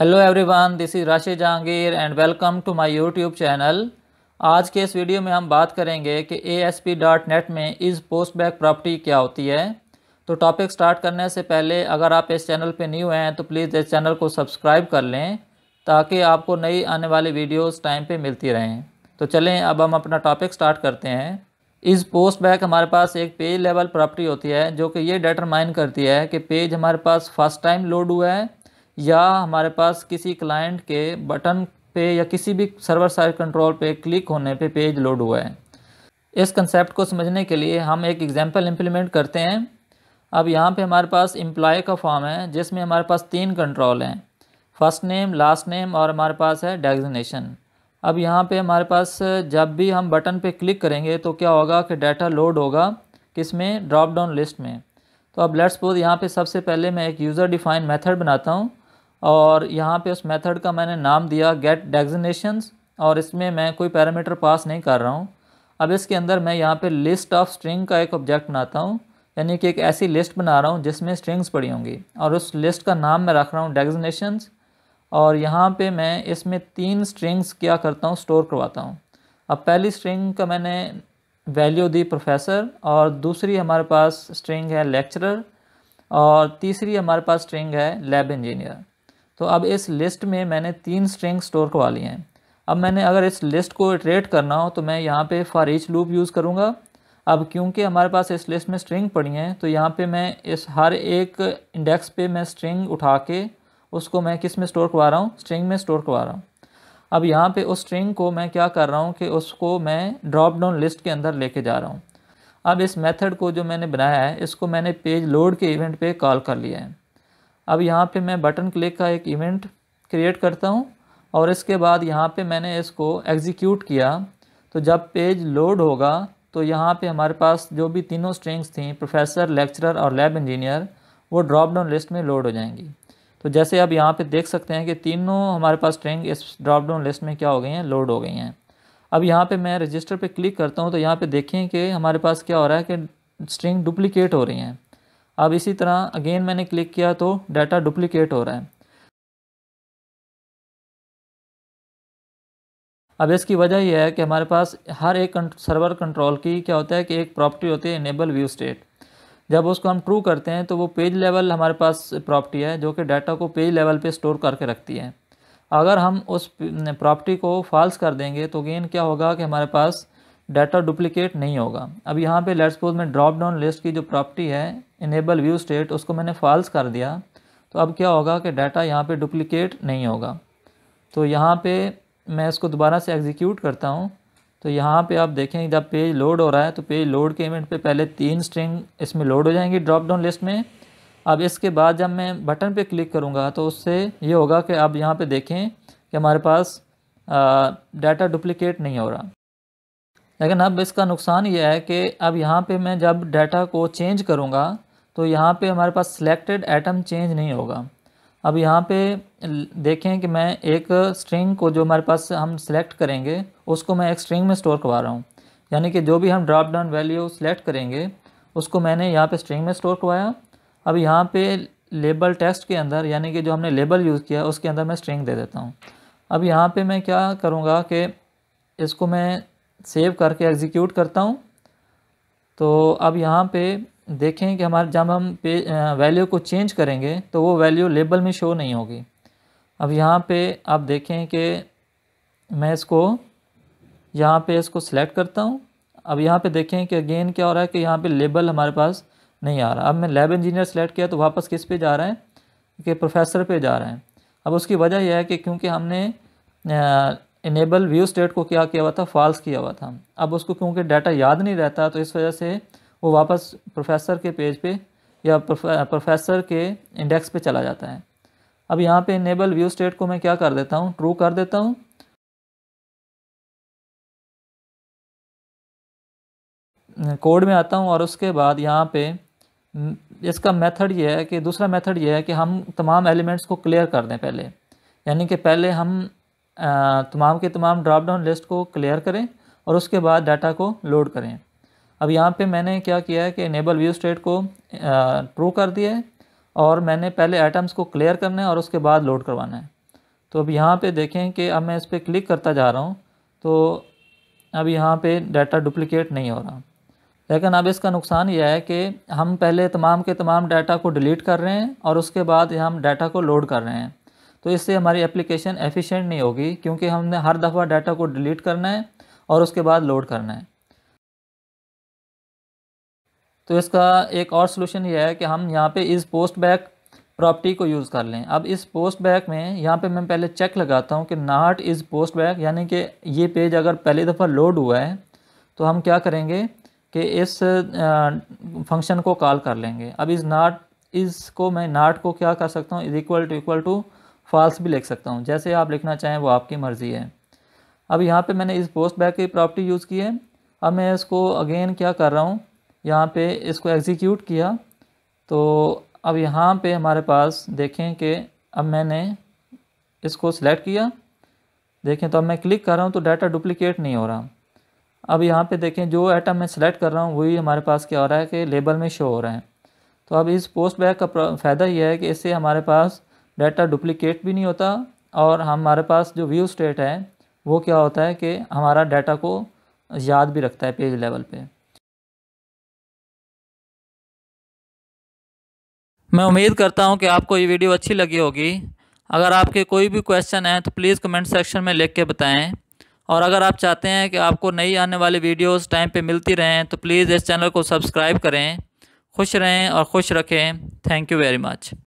Hello everyone, this is Rashid Jahangir and welcome to my YouTube channel. आज के इस video में हम बात करेंगे कि ASP.NET में इज़ पोस्ट बैक प्रॉपर्टी क्या होती है। तो टॉपिक स्टार्ट करने से पहले अगर आप इस चैनल पे न्यू हैं तो प्लीज़ इस चैनल को सब्सक्राइब कर लें ताकि आपको नई आने वाली वीडियोस टाइम पे मिलती रहें। तो चलें अब हम अपना टॉपिक स्टार्ट करते हैं। इज़ पोस्ट बैक हमारे पास एक पेज लेवल प्रॉपर्टी होती है जो कि ये डिटरमाइन करती है कि पेज हमारे पास फर्स्ट टाइम लोड हुआ है या हमारे पास किसी क्लाइंट के बटन पे या किसी भी सर्वर साइड कंट्रोल पे क्लिक होने पे पेज लोड हुआ है। इस कंसेप्ट को समझने के लिए हम एक एग्जांपल इम्प्लीमेंट करते हैं। अब यहाँ पे हमारे पास एम्प्लॉय का फॉर्म है जिसमें हमारे पास 3 कंट्रोल हैं, फर्स्ट नेम, लास्ट नेम और हमारे पास है डेजिग्नेशन। अब यहाँ पे हमारे पास जब भी हम बटन पे क्लिक करेंगे तो क्या होगा कि डाटा लोड होगा किसमें, ड्रॉप डाउन लिस्ट में। तो अब लेट्स सपोज यहाँ पे सबसे पहले मैं एक यूज़र डिफाइन मेथड बनाता हूँ और यहाँ पे उस मेथड का मैंने नाम दिया गेट डेजिग्नेशंस और इसमें मैं कोई पैरामीटर पास नहीं कर रहा हूँ। अब इसके अंदर मैं यहाँ पे लिस्ट ऑफ स्ट्रिंग का एक ऑब्जेक्ट बनाता हूँ, यानी कि एक ऐसी लिस्ट बना रहा हूँ जिसमें स्ट्रिंग्स पड़ी होंगी और उस लिस्ट का नाम मैं रख रहा हूँ डेजिग्नेशंस। और यहाँ पे मैं इसमें 3 स्ट्रिंग्स क्या करता हूँ, स्टोर करवाता हूँ। अब पहली स्ट्रिंग का मैंने वैल्यू दी प्रोफेसर और दूसरी हमारे पास स्ट्रिंग है लेक्चरर और तीसरी हमारे पास स्ट्रिंग है लैब इंजीनियर। तो अब इस लिस्ट में मैंने 3 स्ट्रिंग स्टोर करवा लिए हैं। अब मैंने अगर इस लिस्ट को इटरेट करना हो तो मैं यहाँ पे फॉर ईच लूप यूज़ करूँगा। अब क्योंकि हमारे पास इस लिस्ट में स्ट्रिंग पड़ी हैं तो यहाँ पे मैं इस हर एक इंडेक्स पे मैं स्ट्रिंग उठा के उसको मैं किस में स्टोर करवा रहा हूँ, स्ट्रिंग में स्टोर करवा रहा हूँ। अब यहाँ पे उस स्ट्रिंग को मैं क्या कर रहा हूँ कि उसको मैं ड्रॉप डाउन लिस्ट के अंदर लेके जा रहा हूँ। अब इस मेथड को जो मैंने बनाया है इसको मैंने पेज लोड के इवेंट पे कॉल कर लिया है। अब यहाँ पे मैं बटन क्लिक का एक इवेंट क्रिएट करता हूँ और इसके बाद यहाँ पे मैंने इसको एग्जीक्यूट किया। तो जब पेज लोड होगा तो यहाँ पे हमारे पास जो भी तीनों स्ट्रिंग्स थी, प्रोफेसर, लेक्चरर और लैब इंजीनियर, वो ड्रॉप डाउन लिस्ट में लोड हो जाएंगी। तो जैसे अब यहाँ पे देख सकते हैं कि तीनों हमारे पास स्ट्रिंग इस ड्रॉप डाउन लिस्ट में क्या हो गई हैं, लोड हो गई हैं। अब यहाँ पे मैं रजिस्टर पे क्लिक करता हूँ तो यहाँ पे देखें कि हमारे पास क्या हो रहा है कि स्ट्रिंग डुप्लीकेट हो रही हैं। अब इसी तरह अगेन मैंने क्लिक किया तो डाटा डुप्लीकेट हो रहा है। अब इसकी वजह यह है कि हमारे पास हर एक सर्वर कंट्रोल की क्या होता है कि एक प्रॉपर्टी होती है इनेबल व्यू स्टेट। जब उसको हम ट्रू करते हैं तो वो पेज लेवल हमारे पास प्रॉपर्टी है जो कि डाटा को पेज लेवल पे स्टोर करके रखती है। अगर हम उस प्रॉपर्टी को फॉल्स कर देंगे तो अगेन क्या होगा कि हमारे पास डाटा डुप्लीकेट नहीं होगा। अब यहाँ पे लेट्स सपोज मैं ड्रॉप डाउन लिस्ट की जो प्रॉपर्टी है इनेबल व्यू स्टेट उसको मैंने फॉल्स कर दिया तो अब क्या होगा कि डाटा यहाँ पे डुप्लीकेट नहीं होगा। तो यहाँ पे मैं इसको दोबारा से एग्जीक्यूट करता हूँ तो यहाँ पे आप देखें जब पेज लोड हो रहा है तो पेज लोड के इवेंट पे पहले 3 स्ट्रिंग इसमें लोड हो जाएंगी ड्रॉप डाउन लिस्ट में। अब इसके बाद जब मैं बटन पे क्लिक करूँगा तो उससे ये होगा कि आप यहाँ पे देखें कि हमारे पास डाटा डुप्लीकेट नहीं हो रहा। लेकिन अब इसका नुकसान ये है कि अब यहाँ पे मैं जब डाटा को चेंज करूँगा तो यहाँ पे हमारे पास सिलेक्टेड आइटम चेंज नहीं होगा। अब यहाँ पे देखें कि मैं एक स्ट्रिंग को जो हमारे पास हम सिलेक्ट करेंगे उसको मैं एक स्ट्रिंग में स्टोर करवा रहा हूँ, यानी कि जो भी हम ड्रॉप डाउन वैल्यू सिलेक्ट करेंगे उसको मैंने यहाँ पे स्ट्रिंग में स्टोर करवाया। अब यहाँ पे लेबल टेक्स्ट के अंदर, यानी कि जो हमने लेबल यूज़ किया उसके अंदर मैं स्ट्रिंग दे देता हूँ। अब यहाँ पे मैं क्या करूँगा कि इसको मैं सेव करके एग्जीक्यूट करता हूँ। तो अब यहाँ पे देखें कि हमारे जब हम वैल्यू को चेंज करेंगे तो वो वैल्यू लेबल में शो नहीं होगी। अब यहाँ पे आप देखें कि मैं इसको यहाँ पे इसको सिलेक्ट करता हूँ। अब यहाँ पे देखें कि अगेन क्या हो रहा है कि यहाँ पे लेबल हमारे पास नहीं आ रहा। अब मैं लैब इंजीनियर सेलेक्ट किया तो वापस किस पे जा रहा है कि प्रोफेसर पे जा रहा है। अब उसकी वजह यह है कि क्योंकि हमने इनेबल व्यू स्टेट को क्या किया हुआ था, फॉल्स किया हुआ था। अब उसको क्योंकि डाटा याद नहीं रहता तो इस वजह से वो वापस प्रोफेसर के पेज पे या प्रोफेसर के इंडेक्स पे चला जाता है। अब यहाँ पे इनेबल व्यू स्टेट को मैं क्या कर देता हूँ, ट्रू कर देता हूँ। कोड में आता हूँ और उसके बाद यहाँ पे इसका मेथड ये है कि दूसरा मेथड ये है कि हम तमाम एलिमेंट्स को क्लियर कर दें पहले, यानी कि पहले हम तमाम के तमाम ड्रॉप डाउन लिस्ट को क्लियर करें और उसके बाद डाटा को लोड करें। अब यहाँ पे मैंने क्या किया है कि इनेबल व्यू स्टेट को ट्रू कर दिया है और मैंने पहले आइटम्स को क्लियर करना है और उसके बाद लोड करवाना है। तो अब यहाँ पे देखें कि अब मैं इस पर क्लिक करता जा रहा हूँ तो अब यहाँ पे डाटा डुप्लिकेट नहीं हो रहा। लेकिन अब इसका नुकसान यह है कि हम पहले तमाम के तमाम डाटा को डिलीट कर रहे हैं और उसके बाद हम डाटा को लोड कर रहे हैं, तो इससे हमारी एप्लीकेशन एफिशिएंट नहीं होगी, क्योंकि हमने हर दफ़ा डाटा को डिलीट करना है और उसके बाद लोड करना है। तो इसका एक और सलूशन यह है कि हम यहाँ पे इस पोस्ट बैक प्रॉपर्टी को यूज़ कर लें। अब इस पोस्ट बैक में यहाँ पे मैं पहले चेक लगाता हूँ कि नॉट इज़ पोस्ट बैक, यानी कि ये पेज अगर पहली दफ़ा लोड हुआ है तो हम क्या करेंगे कि इस फंक्शन को कॉल कर लेंगे। अब इस नॉट इसको मैं नॉट को क्या कर सकता हूँ, इक्वल टू फॉल्स भी लिख सकता हूँ, जैसे आप लिखना चाहें वो आपकी मर्ज़ी है। अब यहाँ पे मैंने इस पोस्ट बैक की प्रॉपर्टी यूज़ की है। अब मैं इसको अगेन क्या कर रहा हूँ, यहाँ पे इसको एग्जीक्यूट किया तो अब यहाँ पे हमारे पास देखें कि अब मैंने इसको सिलेक्ट किया, देखें तो अब मैं क्लिक कर रहा हूँ तो डाटा डुप्लिकेट नहीं हो रहा। अब यहाँ पे देखें जो आइटम मैं सेलेक्ट कर रहा हूँ वही हमारे पास क्या हो रहा है कि लेबल में शो हो रहा है। तो अब इस पोस्ट बैक का फ़ायदा यह है कि इससे हमारे पास डाटा डुप्लिकेट भी नहीं होता और हमारे पास जो व्यू स्टेट है वो क्या होता है कि हमारा डाटा को याद भी रखता है पेज लेवल पे। मैं उम्मीद करता हूं कि आपको ये वीडियो अच्छी लगी होगी। अगर आपके कोई भी क्वेश्चन हैं तो प्लीज़ कमेंट सेक्शन में लिख के बताएं, और अगर आप चाहते हैं कि आपको नई आने वाली वीडियोस टाइम पे मिलती रहें तो प्लीज़ इस चैनल को सब्सक्राइब करें। खुश रहें और खुश रखें। Thank you very much.